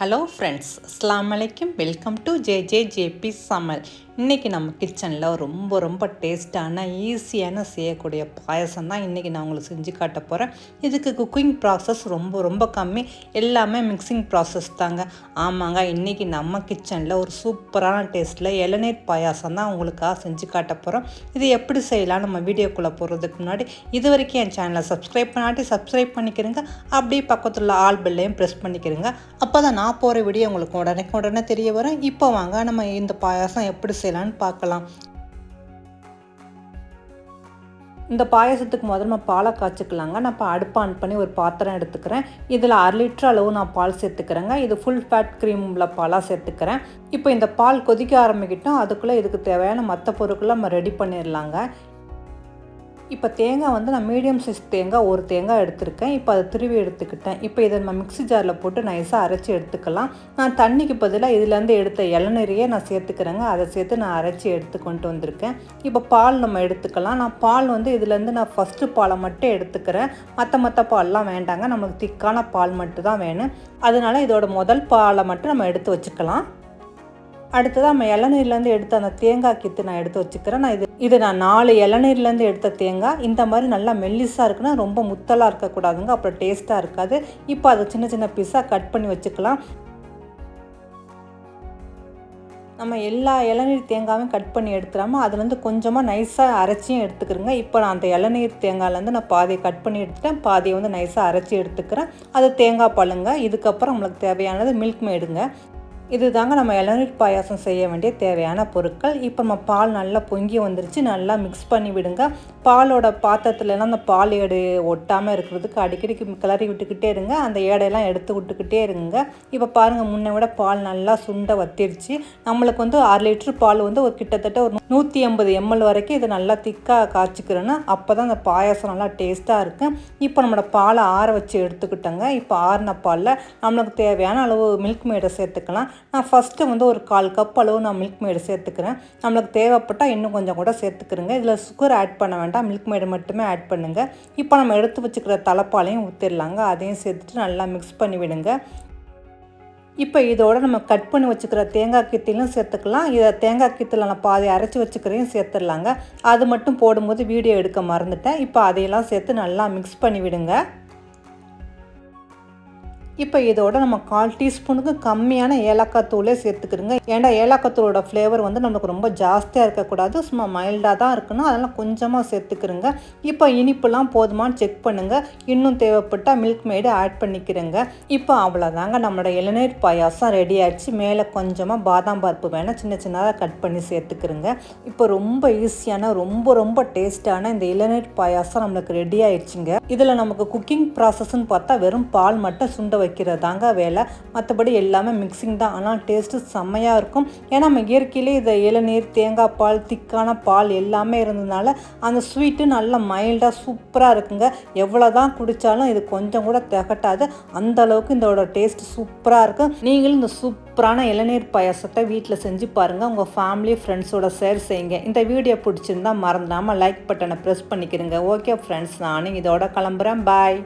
Hello friends, அஸ்ஸலாமு அலைக்கும். Welcome to JP சமையல். இன்றைக்கி நம்ம கிச்சனில் ரொம்ப டேஸ்ட்டான ஈஸியான செய்யக்கூடிய பாயசம் தான் இன்றைக்கி நான் உங்களுக்கு செஞ்சு காட்ட போகிறேன். இதுக்கு குக்கிங் ப்ராசஸ் ரொம்ப கம்மி, எல்லாமே மிக்சிங் ப்ராசஸ் தாங்க. ஆமாங்க, இன்றைக்கி நம்ம கிச்சனில் ஒரு சூப்பரான டேஸ்ட்டில் இளநீர் பாயாசம் தான் உங்களுக்காக செஞ்சு காட்ட போகிறோம். இது எப்படி செய்யலாம் நம்ம வீடியோக்குள்ளே போகிறதுக்கு முன்னாடி இது வரைக்கும் என் சேனலை சப்ஸ்கிரைப் பண்ணிக்கிறேங்க. அப்படியே பக்கத்தில் ஆல் பெல்லையும் ப்ரெஸ் பண்ணிக்கிறேங்க. அப்போ தான் நான் போகிற வீடியோ உங்களுக்கு உடனே தெரிய வரும். இப்போ வாங்க நம்ம இந்த பாயாசம் எப்படி செய்யலான்னு பார்க்கலாம். இந்த பாயசத்துக்கு முதல்ல நம்ம பாலை காய்ச்சிக்கலாங்க. நான் இப்போ அடுப்பு ஆன் பண்ணி ஒரு பாத்திரம் எடுத்துக்கிறேன். இதில் 1/2 லிட்டர் அளவு நான் பால் சேர்த்துக்கிறேங்க. இது ஃபுல் ஃபேட் க்ரீமில் பாலாக சேர்த்துக்கிறேன். இப்போ இந்த பால் கொதிக்க ஆரம்பிக்கிட்டோம். அதுக்குள்ளே இதுக்கு தேவையான மற்ற பொருட்களை நம்ம ரெடி பண்ணிடலாங்க. இப்போ தேங்காய் நான் மீடியம் சைஸ் தேங்காய் ஒரு தேங்காய் எடுத்துருக்கேன். இப்போ அதை திருவி எடுத்துக்கிட்டேன். இப்போ இதை நம்ம மிக்ஸி ஜாரில் போட்டு நைஸாக அரைச்சி எடுத்துக்கலாம். நான் தண்ணிக்கு பதிலாக இதுலேருந்து எடுத்த இளநீரையே நான் சேர்த்துக்கிறேங்க. அதை சேர்த்து நான் அரைச்சி எடுத்து கொண்டு வந்திருக்கேன். இப்போ பால் நம்ம எடுத்துக்கலாம். நான் பால் இதுலேருந்து நான் ஃபஸ்ட்டு பாலை மட்டும் எடுத்துக்கிறேன். மற்ற பால்லாம் வேண்டாங்க, நம்மளுக்கு திக்கான பால் மட்டும் தான் வேணும். அதனால இதோட முதல் பாலை மட்டும் நம்ம எடுத்து வச்சுக்கலாம். அடுத்ததாக நம்ம இளநீர்லேருந்து எடுத்த அந்த தேங்காய் கித்து நான் எடுத்து வச்சுக்கிறேன். நான் 4 இளநீர்லேருந்து எடுத்த தேங்காய். இந்த மாதிரி நல்லா மெல்லிஸாக இருக்குன்னா, ரொம்ப முத்தலாக இருக்கக்கூடாதுங்க, அப்புறம் டேஸ்ட்டாக இருக்காது. இப்போ அதை சின்ன பீஸாக கட் பண்ணி வச்சுக்கலாம். நம்ம எல்லா இளநீர் தேங்காயும் கட் பண்ணி எடுத்துடாமல் அதுலேருந்து கொஞ்சமாக நைஸாக அரைச்சியும் எடுத்துக்கிறேங்க. இப்போ நான் அந்த இளநீர் தேங்காயிலேருந்து நான் பாதியை கட் பண்ணி எடுத்துட்டேன், பாதியை நைஸாக அரைச்சி எடுத்துக்கிறேன். அது தேங்காய் பாலுங்க. இதுக்கப்புறம் நம்மளுக்கு தேவையானது மில்க் மேடுங்க. இது தாங்க நம்ம இளநீர் பாயாசம் செய்ய வேண்டிய தேவையான பொருட்கள். இப்போ நம்ம பால் நல்லா பொங்கி வந்துருச்சு. நல்லா மிக்ஸ் பண்ணி விடுங்க. பாலோட பாத்திரத்துலலாம் அந்த பால் ஏடு ஒட்டாமல் இருக்கிறதுக்கு அடிக்கடி கிளறி விட்டுக்கிட்டே இருங்க. அந்த ஏடையெல்லாம் எடுத்து விட்டுக்கிட்டே இருங்க. இப்போ பாருங்கள், முன்னை விட பால் நல்லா சுண்ட வத்திருச்சு. நம்மளுக்கு 1/2 லிட்டர் பால் ஒரு கிட்டத்தட்ட ஒரு 150 ml வரைக்கும் இதை நல்லா திக்காக காய்ச்சிக்கிறேன்னா, அப்போ தான் அந்த பாயாசம் நல்லா டேஸ்ட்டாக இருக்கும். இப்போ நம்மளோட பாலை ஆற வச்சு எடுத்துக்கிட்டோங்க. இப்போ ஆறின பாலில் நம்மளுக்கு தேவையான அளவு மில்க் மேடை சேர்த்துக்கலாம். நான் ஃபஸ்ட்டு ஒரு 1/4 கப் அளவு நான் மில்க் மேடு சேர்த்துக்கிறேன். நம்மளுக்கு தேவைப்பட்டால் இன்னும் கொஞ்சம் கூட சேர்த்துக்கிறேங்க. இதில் சுகர் ஆட் பண்ண வேண்டாம், மில்க் மேடு மட்டுமே ஆட் பண்ணுங்கள். இப்போ நம்ம எடுத்து வச்சுக்கிற தலைப்பாலையும் ஊற்றிடலாங்க. அதையும் சேர்த்துட்டு நல்லா மிக்ஸ் பண்ணி விடுங்க. இப்போ இதோட நம்ம கட் பண்ணி வச்சுக்கிற தேங்காய் கீத்தையும் சேர்த்துக்கலாம். இதை தேங்காய் கீத்தில் நான் பாதி அரைச்சி வச்சுக்கிறையும் சேர்த்துடலாங்க. அது மட்டும் போடும்போது வீடியோ எடுக்க மறந்துட்டேன். இப்போ அதையெல்லாம் சேர்த்து நல்லா மிக்ஸ் பண்ணி விடுங்க. இப்போ இதோட நம்ம 1/4 டீஸ்பூனுக்கு கம்மியான ஏலக்காய் தூளே சேர்த்துக்கிறோங்க. ஏன்னா ஏலக்காய் தூளோட ஃப்ளேவர் நமக்கு ரொம்ப ஜாஸ்தியாக இருக்கக்கூடாது, சும்மா மைல்டாக தான் இருக்கணும். அதெல்லாம் கொஞ்சமாக சேர்த்துக்கிறோங்க. இப்போ இனிப்புலாம் போதுமானு செக் பண்ணுங்கள். இன்னும் தேவைப்பட்டால் மில்க் மேடு ஆட் பண்ணிக்கிறேங்க. இப்போ அவ்வளோதாங்க, நம்மளோட இளநீர் பாயாசம் ரெடி ஆகிடுச்சு. மேலே கொஞ்சமாக பாதாம் பருப்பு வேணால் சின்னதாக கட் பண்ணி சேர்த்துக்கிறோங்க. இப்போ ரொம்ப ஈஸியான ரொம்ப டேஸ்ட்டான இந்த இளநீர் பாயாசம் நம்மளுக்கு ரெடி ஆகிடுச்சிங்க. இதில் நமக்கு குக்கிங் ப்ராசஸ்ன்னு பார்த்தா வெறும் பால் மட்டும் சுண்ட வைக்கிறதாங்க வேலை. மற்றபடி எல்லாமே மிக்சிங் தான். ஆனால் டேஸ்ட்டு செம்மையாக இருக்கும். ஏன்னா நம்ம இயற்கையிலே இதை இளநீர், தேங்காய் பால், திக்கான பால் எல்லாமே இருந்ததுனால அந்த ஸ்வீட்டு நல்லா மைல்டாக சூப்பராக இருக்குங்க. எவ்வளோ தான் குடித்தாலும் இது கொஞ்சம் கூட திகட்டாது. அந்த அளவுக்கு இதோட டேஸ்ட் சூப்பராக இருக்கும். நீங்களும் இந்த சூப்பரான இளநீர் பாயாசத்தை வீட்டில் செஞ்சு பாருங்கள். உங்கள் ஃபேமிலி ஃப்ரெண்ட்ஸோட ஷேர் செய்யுங்க. இந்த வீடியோ பிடிச்சிருந்தா மறந்துடாமல் லைக் பட்டனை ப்ரெஸ் பண்ணிக்கிறேங்க. ஓகே ஃப்ரெண்ட்ஸ், நானும் இதோட கிளம்புறேன். பாய்.